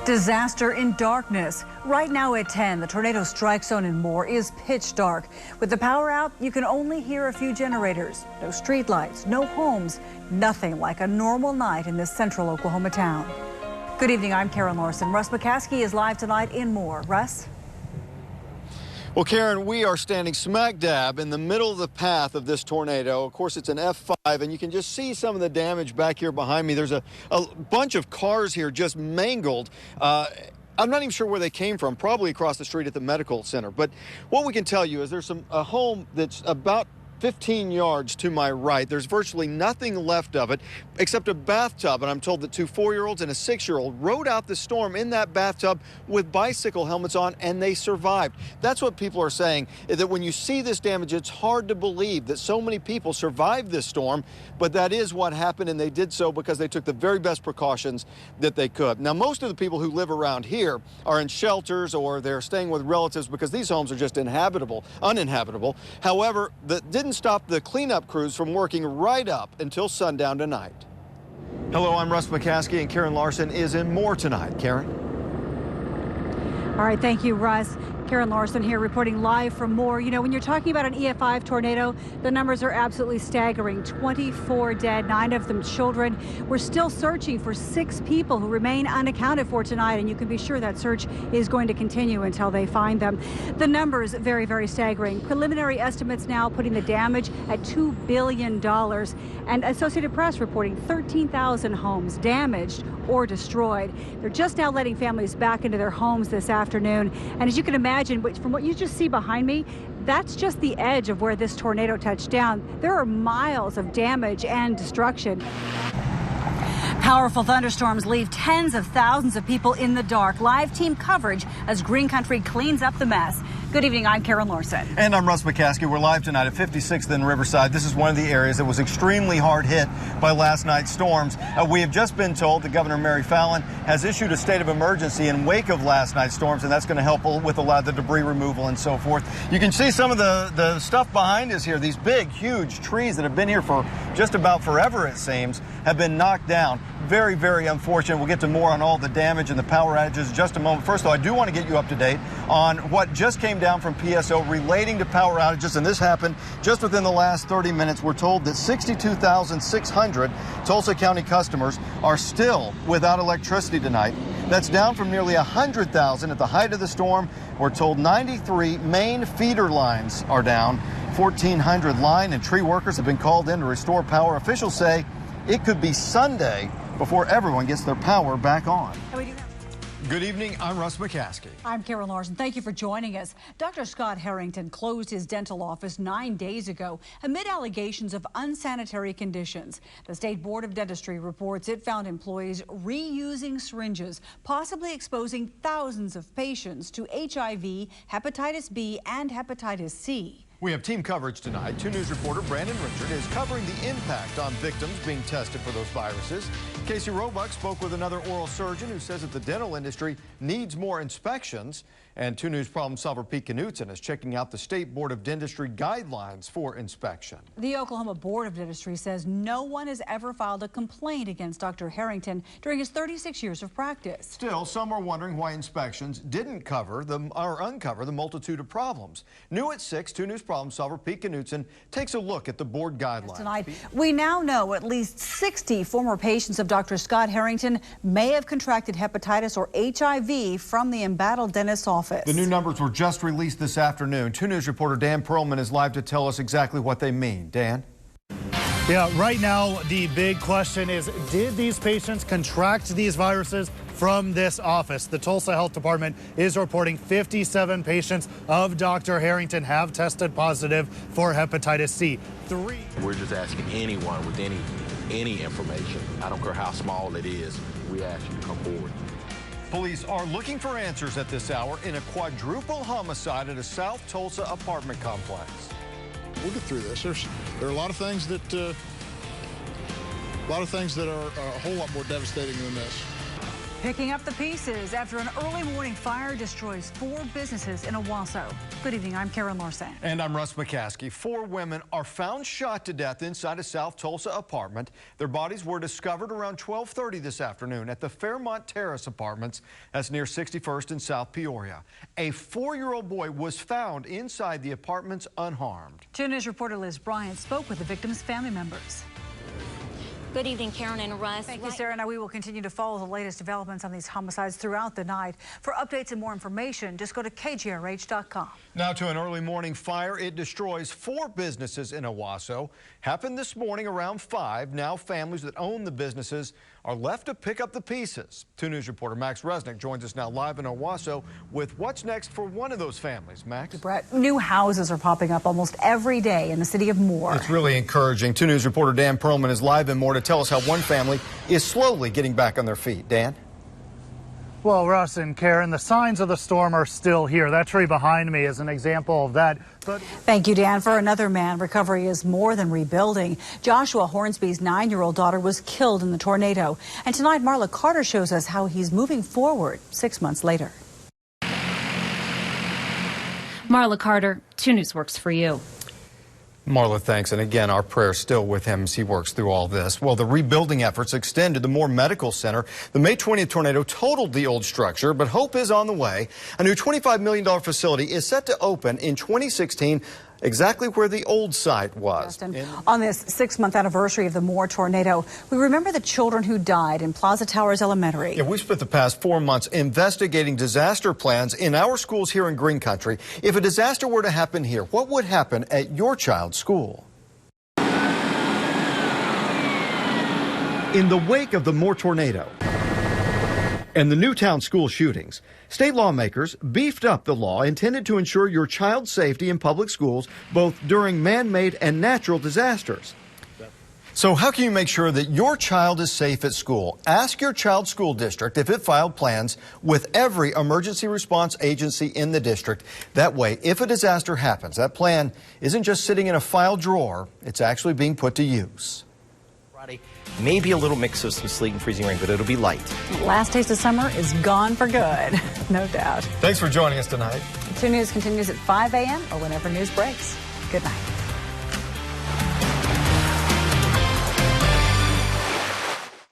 Disaster in darkness. Right now at 10, the tornado strike zone in Moore is pitch dark. With the power out, you can only hear a few generators. No street lights, no homes, nothing like a normal night in this central Oklahoma town. Good evening, I'm Karen Larson. Russ McCaskey is live tonight in Moore. Russ? Well, Karen, we are standing smack dab in the middle of the path of this tornado. Of course, it's an F5, and you can just see some of the damage back here behind me. There's a bunch of cars here just mangled. I'm not even sure where they came from, probably across the street at the medical center. But what we can tell you is there's a home that's about 15 yards to my right. There's virtually nothing left of it except a bathtub, and I'm told that two 4-year-olds and a 6-year-old rode out the storm in that bathtub with bicycle helmets on, and they survived. That's what people are saying, is that when you see this damage, it's hard to believe that so many people survived this storm, but that is what happened, and they did so because they took the very best precautions that they could. Now, most of the people who live around here are in shelters or they're staying with relatives because these homes are just uninhabitable. However, that didn't stop the cleanup crews from working right up until sundown tonight. Hello, I'm Russ McCaskey, and Karen Larson is in Moore tonight. Karen? All right, thank you, Russ. Karen Larson here reporting live from Moore. You know, when you're talking about an EF5 tornado, the numbers are absolutely staggering. 24 dead, 9 of them children. We're still searching for 6 people who remain unaccounted for tonight, and you can be sure that search is going to continue until they find them. The numbers very, very staggering. Preliminary estimates now putting the damage at $2 billion. And Associated Press reporting 13,000 homes damaged or destroyed. They're just now letting families back into their homes this afternoon. And as you can imagine, from what you just see behind me, that's just the edge of where this tornado touched down. There are miles of damage and destruction. Powerful thunderstorms leave tens of thousands of people in the dark. Live team coverage as Green Country cleans up the mess. Good evening, I'm Karen Larson. And I'm Russ McCaskey. We're live tonight at 56th and Riverside. This is one of the areas that was extremely hard hit by last night's storms. We have just been told that Governor Mary Fallin has issued a state of emergency in wake of last night's storms, and that's going to help with a lot of the debris removal and so forth. You can see some of the stuff behind us here. These big, huge trees that have been here for just about forever, it seems, have been knocked down. Very, very unfortunate. We'll get to more on all the damage and the power outages in just a moment. First of all, I do want to get you up to date on what just came down from PSO relating to power outages, and this happened just within the last 30 minutes. We're told that 62,600 Tulsa County customers are still without electricity tonight. That's down from nearly 100,000 at the height of the storm. We're told 93 main feeder lines are down. 1,400 line and tree workers have been called in to restore power. Officials say it could be Sunday before everyone gets their power back on. Good evening, I'm Russ McCaskey. I'm Karen Larson. Thank you for joining us. Dr. Scott Harrington closed his dental office 9 days ago amid allegations of unsanitary conditions. The State Board of Dentistry reports it found employees reusing syringes, possibly exposing thousands of patients to HIV, hepatitis B, and hepatitis C. We have team coverage tonight. 2 News reporter Brandon Richard is covering the impact on victims being tested for those viruses. Casey Roebuck spoke with another oral surgeon who says that the dental industry needs more inspections. And 2 News problem solver Pete Knutson is checking out the State Board of Dentistry guidelines for inspection. The Oklahoma Board of Dentistry says no one has ever filed a complaint against Dr. Harrington during his 36 years of practice. Still, some are wondering why inspections didn't cover or uncover the multitude of problems. New at 6, 2 News problem solver Pete Knutson takes a look at the board guidelines. Tonight, we now know at least 60 former patients of Dr. Scott Harrington may have contracted hepatitis or HIV from the embattled dentist's office. The new numbers were just released this afternoon. 2 News reporter Dan Perlman is live to tell us exactly what they mean. Dan? Yeah, right now the big question is, did these patients contract these viruses from this office? The Tulsa Health Department is reporting 57 patients of Dr. Harrington have tested positive for hepatitis C. We're just asking anyone with any information, I don't care how small it is, we ask you to come forward. Police are looking for answers at this hour in a quadruple homicide at a South Tulsa apartment complex. We'll get through this. There are a lot of things that are a whole lot more devastating than this. Picking up the pieces after an early morning fire destroys 4 businesses in Owasso. Good evening, I'm Karen Larson. And I'm Russ McCaskey. 4 women are found shot to death inside a South Tulsa apartment. Their bodies were discovered around 12:30 this afternoon at the Fairmont Terrace Apartments. That's near 61st and South Peoria. A 4-year-old boy was found inside the apartments unharmed. 2 News reporter Liz Bryant spoke with the victims' family members. Good evening, Karen and Russ. Thank you, Sarah. Now we will continue to follow the latest developments on these homicides throughout the night. For updates and more information, just go to kgrh.com. Now to an early morning fire. It destroys 4 businesses in Owasso. Happened this morning around 5. Now families that own the businesses are left to pick up the pieces. 2 News reporter Max Resnick joins us now live in Owasso with what's next for one of those families. Max? Brett, new houses are popping up almost every day in the city of Moore. It's really encouraging. 2 News reporter Dan Perlman is live in Moore to tell us how one family is slowly getting back on their feet. Dan? Well, Russ and Karen, the signs of the storm are still here. That tree behind me is an example of that. But thank you, Dan. For another man, recovery is more than rebuilding. Joshua Hornsby's 9-year-old daughter was killed in the tornado. And tonight, Marla Carter shows us how he's moving forward 6 months later. Marla Carter, 2 News works for you. Marla, thanks. And again, our prayers still with him as he works through all this. Well, the rebuilding efforts extend to the Moore Medical Center. The May 20th tornado totaled the old structure, but hope is on the way. A new $25 million facility is set to open in 2016, exactly where the old site was. On this 6-month anniversary of the Moore tornado, we remember the children who died in Plaza Towers Elementary. Yeah, we spent the past 4 months investigating disaster plans in our schools here in Green Country. If a disaster were to happen here, what would happen at your child's school? In the wake of the Moore tornado and the Newtown school shootings, state lawmakers beefed up the law intended to ensure your child's safety in public schools, both during man-made and natural disasters. So how can you make sure that your child is safe at school? Ask your child's school district if it filed plans with every emergency response agency in the district. That way, if a disaster happens, that plan isn't just sitting in a file drawer, it's actually being put to use. Maybe a little mix of some sleet and freezing rain, but it'll be light. Last taste of summer is gone for good, no doubt. Thanks for joining us tonight. 2 News continues at 5 a.m. or whenever news breaks. Good night.